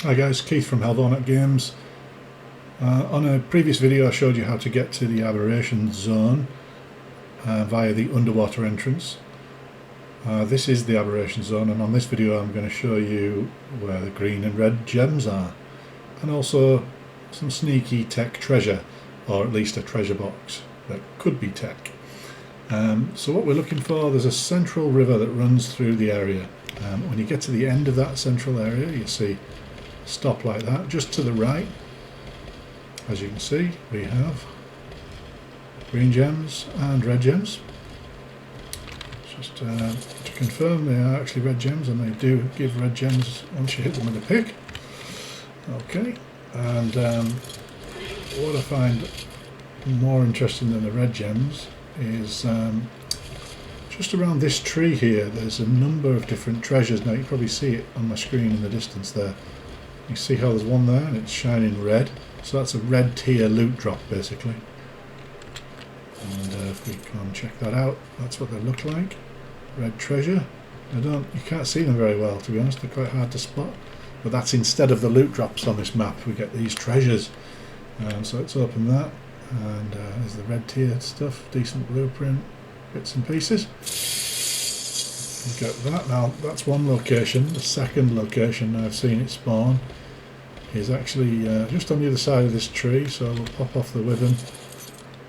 Hi guys, Keith from Helvornet Games. On a previous video I showed you how to get to the aberration zone via the underwater entrance. This is the aberration zone, and on this video I'm going to show you where the green and red gems are, and also some sneaky tech treasure, or at least a treasure box that could be tech. So what we're looking for, there's a central river that runs through the area. When you get to the end of that central area, you see stop like that. Just to the right, as you can see, we have green gems and red gems. Just to confirm, they are actually red gems, and they do give red gems once you hit them with a pick. Okay, and what I find more interesting than the red gems is just around this tree here there's a number of different treasures. Now you can probably see it on my screen in the distance there. You see how there's one there and it's shining red, so that's a red tier loot drop basically. And if we come and check that out, that's what they look like. Red treasure. You can't see them very well, to be honest, they're quite hard to spot, but that's instead of the loot drops on this map, we get these treasures. So let's open that, and there's the red tier stuff, decent blueprint, bits and pieces. Get that. Now that's one location. The second location I've seen it spawn is actually just on the other side of this tree, so we'll pop off the withen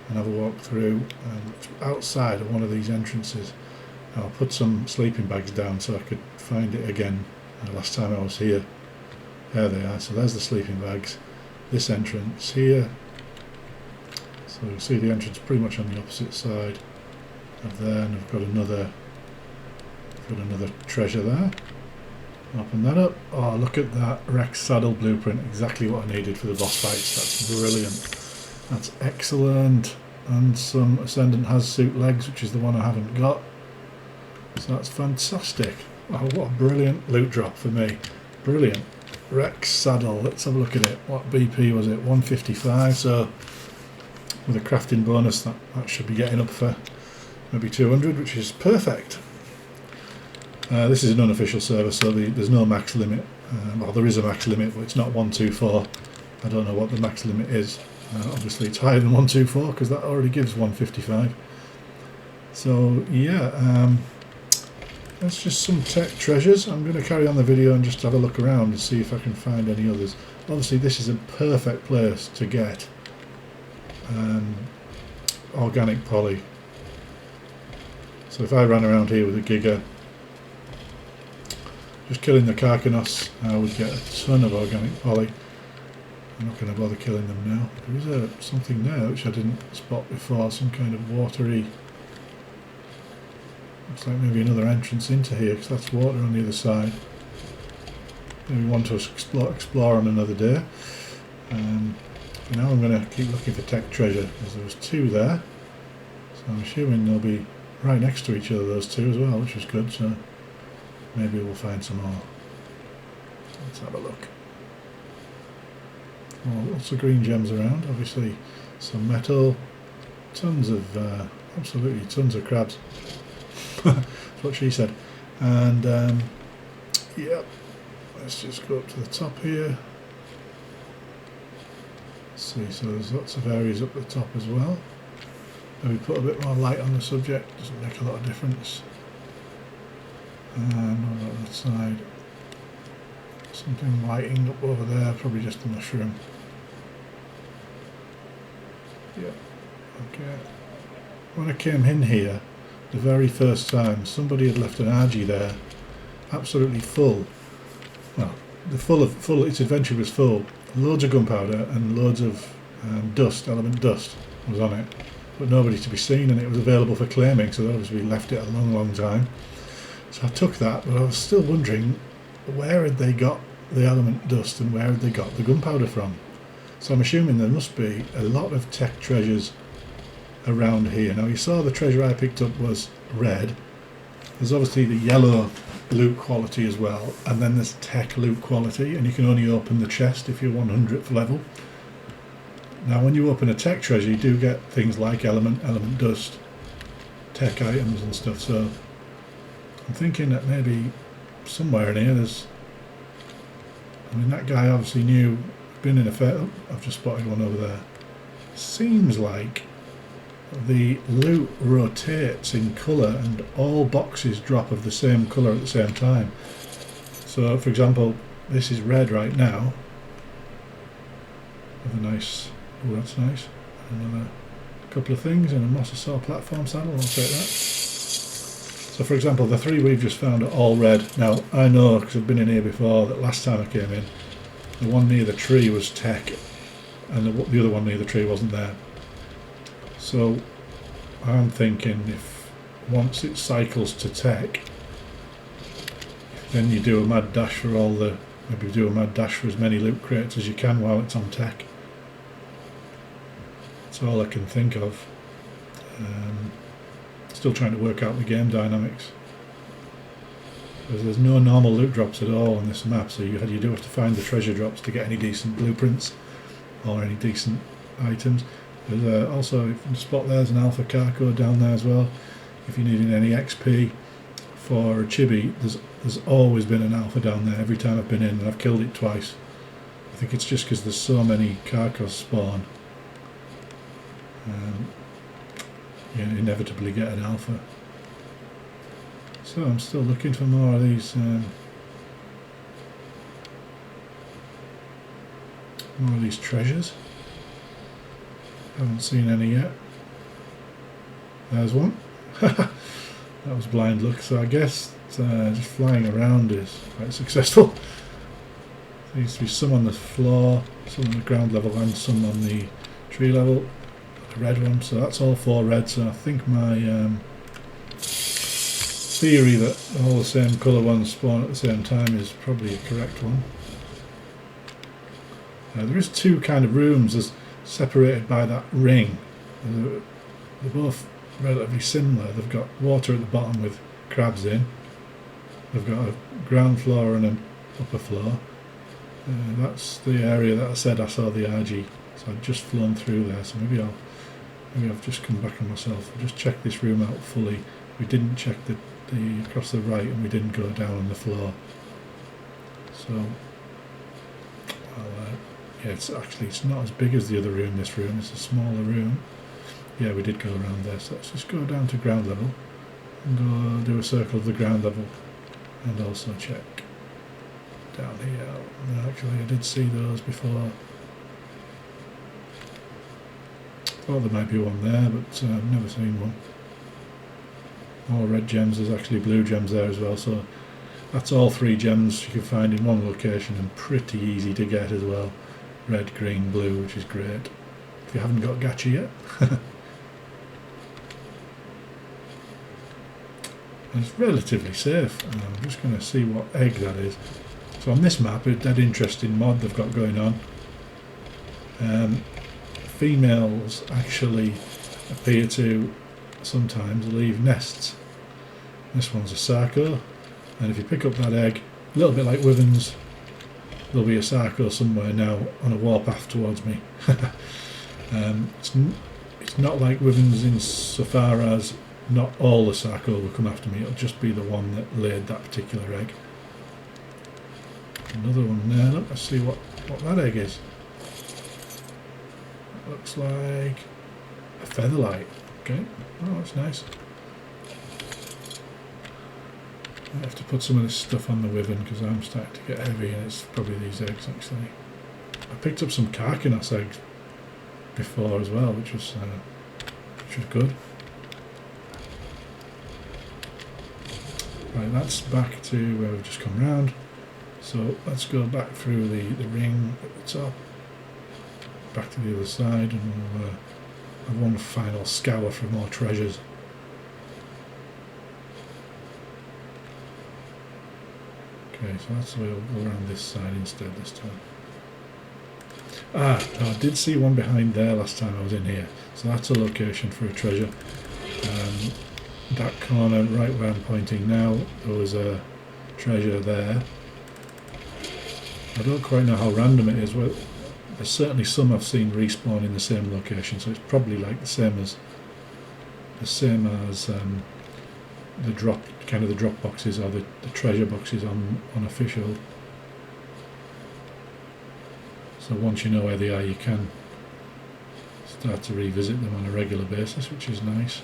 and have a walk through, and it's outside of one of these entrances. I'll put some sleeping bags down so I could find it again last time I was here. There they are, so there's the sleeping bags. This entrance here, so you'll see the entrance pretty much on the opposite side of there, and I've got another treasure there. Open that up. Oh, look at that Rex saddle blueprint, exactly what I needed for the boss fights. That's brilliant, that's excellent. And some Ascendant has suit legs, which is the one I haven't got, so that's fantastic. Oh, what a brilliant loot drop for me. Brilliant. Rex saddle, let's have a look at it. What BP was it? 155, so with a crafting bonus that should be getting up for maybe 200, which is perfect. This is an unofficial server, so there's no max limit. Well, there is a max limit, but it's not 124. I don't know what the max limit is. Obviously it's higher than 124 because that already gives 155. So yeah, that's just some tech treasures. I'm going to carry on the video and just have a look around and see if I can find any others. Obviously this is a perfect place to get organic poly. So if I ran around here with a Giga, just killing the Carcanos, I would get a ton of organic poly. I'm not going to bother killing them now. There is something there which I didn't spot before, some kind of watery, looks like maybe another entrance into here, because that's water on the other side. Maybe want to explore on another day. For now I'm going to keep looking for tech treasure, because there was two there, so I'm assuming they'll be right next to each other, those two as well, which is good, so maybe we'll find some more. Let's have a look. Oh, lots of green gems around, obviously some metal, tons of, absolutely tons of crabs. That's what she said. And yeah, let's just go up to the top here. Let's see, so there's lots of areas up the top as well. Maybe put a bit more light on the subject, doesn't make a lot of difference. And on the other side, something lighting up over there, probably just a mushroom. Yeah, okay. When I came in here the very first time, somebody had left an RG there, absolutely full. Well, its inventory was full. Loads of gunpowder and loads of dust, element dust was on it, but nobody to be seen, and it was available for claiming, so they obviously left it a long time. So I took that, but I was still wondering where had they got the element dust and where had they got the gunpowder from. So I'm assuming there must be a lot of tech treasures around here. Now you saw the treasure I picked up was red. There's obviously the yellow loot quality as well, and then there's tech loot quality, and you can only open the chest if you're 100th level. Now when you open a tech treasure you do get things like element dust, tech items and stuff, so I'm thinking that maybe somewhere in here there's I mean, that guy obviously knew, been in a fair... Oh, I've just spotted one over there. Seems like the loot rotates in colour and all boxes drop of the same colour at the same time. So, for example, this is red right now. With a nice... Oh, that's nice. Another couple of things and a Mosasaur platform saddle. I'll take that. So, for example, the 3 we've just found are all red. Now, I know, because I've been in here before, that last time I came in, the one near the tree was tech, and the other one near the tree wasn't there. So, I'm thinking if once it cycles to tech, then you do a mad dash for all the... Maybe do a mad dash for as many loot crates as you can while it's on tech. That's all I can think of. Still trying to work out the game dynamics. Because there's no normal loot drops at all on this map, so you do have to find the treasure drops to get any decent blueprints or any decent items. There's also, if you spot there's an alpha car code down there as well. If you're needing any XP for a chibi, there's always been an alpha down there every time I've been in, and I've killed it twice. I think it's just because there's so many carcos spawn. You inevitably get an alpha. So I'm still looking for more of these treasures. Haven't seen any yet. There's one. That was blind luck, so I guess just flying around is quite successful. There used to be some on the floor, some on the ground level and some on the tree level. A red one, so that's all 4 red, so I think my theory that all the same colour ones spawn at the same time is probably a correct one. There is 2 kind of rooms as separated by that ring. They're both relatively similar. They've got water at the bottom with crabs in. They've got a ground floor and an upper floor. That's the area that I said I saw the RG. So I've just flown through there, so maybe I've just come back on myself. I'll just check this room out fully. We didn't check the across the right, and we didn't go down on the floor. So, yeah, it's not as big as the other room. This room, it's a smaller room. Yeah, we did go around there. So let's just go down to ground level and go do a circle of the ground level, and also check down here. No, actually, I did see those before. Thought there might be one there, but I've never seen one. More red gems, there's actually blue gems there as well, so that's all 3 gems you can find in one location and pretty easy to get as well. Red, green, blue, which is great. If you haven't got gacha yet. And it's relatively safe. I'm just going to see what egg that is. So on this map, a dead interesting mod they've got going on. Females actually appear to sometimes leave nests. This one's a Sarco, and if you pick up that egg, a little bit like Wyverns, there'll be a Sarco somewhere now on a warpath towards me. It's not like Wyverns insofar as not all the Sarco will come after me, it'll just be the one that laid that particular egg. Another one there, look, let's see what that egg is. Looks like a featherlight. Okay, oh, that's nice. I have to put some of this stuff on the Wyvern because I'm starting to get heavy, and it's probably these eggs actually. I picked up some Carcanos eggs before as well, which was good. Right, that's back to where we've just come round. So let's go back through the ring at the top, back to the other side, and we'll have one final scour for more treasures. Okay, so that's the way we'll go around this side instead this time. Ah, no, I did see one behind there last time I was in here, so that's a location for a treasure. That corner right where I'm pointing now, there was a treasure there. I don't quite know how random it is. Well, there's certainly some I've seen respawn in the same location, so it's probably like the same as the drop boxes or the treasure boxes on Unofficial. So once you know where they are, you can start to revisit them on a regular basis, which is nice.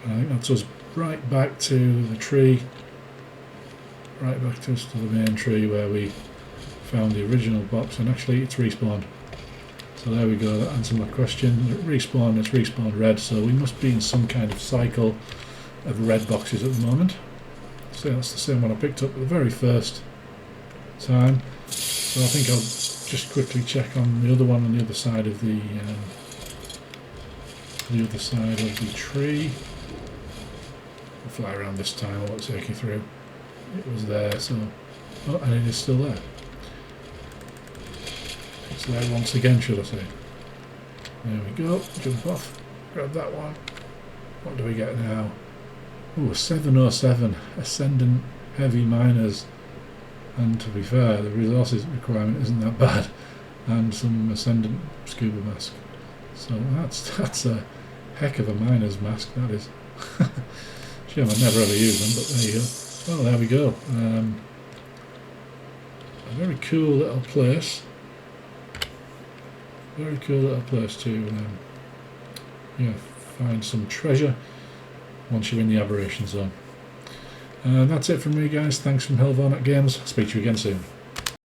I think that's us right back to the tree, right back to us to the main tree where we found the original box, and actually it's respawned. So there we go, that answered my question. It respawned, it's respawned red, so we must be in some kind of cycle of red boxes at the moment. So that's the same one I picked up the very first time. So I think I'll just quickly check on the other one on the other side of the tree. I'll fly around this time, I won't take you through. It was there, so oh, and it is still there. It's there once again, should I say. There we go, jump off, grab that one. What do we get now? Oh, 707 Ascendant Heavy Miners, and to be fair, the resources requirement isn't that bad, and some Ascendant Scuba Mask. So that's a heck of a miner's mask, that is. Shame I'd never ever use them, but there you go. Well, there we go. A very cool little place. Very cool little place to find some treasure once you're in the aberration zone. And that's it from me, guys. Thanks from Hellvarnat Games. Speak to you again soon.